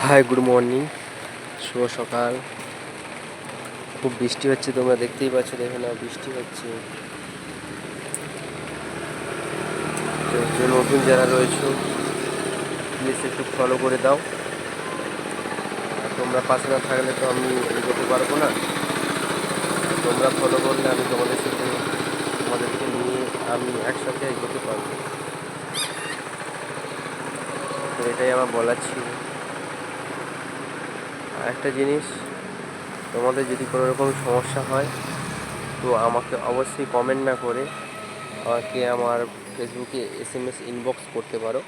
High, good morning, শুভ সকাল। খুব বৃষ্টি হচ্ছে, তোমরা দেখতেই পাচ্ছ। দেখে নাও, বৃষ্টি হচ্ছে। তো যে নতুন যারা রয়েছো, প্লিজ একটু ফলো করে দাও। তোমরা পাশে না থাকলে তো আমি এগোতে পারবো না। তোমরা ফলো করলে আমি তোমাদেরকে নিয়ে আমি একসাথে এগোতে পারবো। তো এটাই আমার বলার ছিল। আর একটা জিনিস, তোমাদের যদি কোনো রকম সমস্যা হয় তো আমাকে অবশ্যই কমেন্ট না করে আমাকে আমার ফেসবুকে SMS ইনবক্স করতে পারো।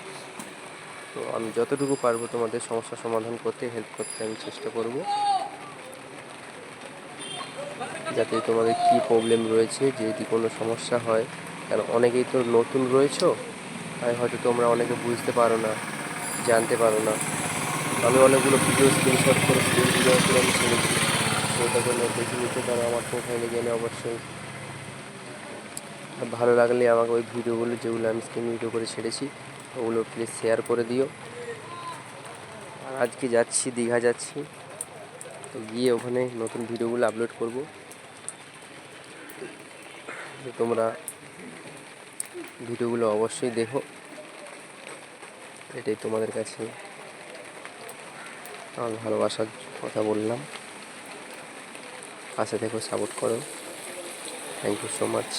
তো আমি যতটুকু পারবো তোমাদের সমস্যার সমাধান করতে, হেল্প করতে আমি চেষ্টা করব। যাতে তোমাদের কী প্রবলেম রয়েছে, যদি কোনো সমস্যা হয়, কারণ অনেকেই তো নতুন রয়েছো, তাই হয়তো তোমরা অনেকে বুঝতে পারো না, জানতে পারো না। আমি অনেকগুলো ভিডিও স্ক্রিনশট করে আমি ছেড়েছি, সেটা তোমরা দেখে নিতে পারো আমার প্রোফাইলে গেলে অবশ্যই। আর ভালো লাগলে আমাকে ওই ভিডিওগুলো, যেগুলো আমি স্ক্রিন ভিডিও করে ছেড়েছি, ওগুলো প্লিজ শেয়ার করে দিও। আর আজকে যাচ্ছি, দীঘা যাচ্ছি, তো গিয়ে ওখানে নতুন ভিডিওগুলো আপলোড করব। তো তোমরা ভিডিওগুলো অবশ্যই দেখো, এটাই তোমাদের কাছে আমার ভালোবাসার কথা বললাম। পাশে থেকো, সাপোর্ট করো। Thank you so much.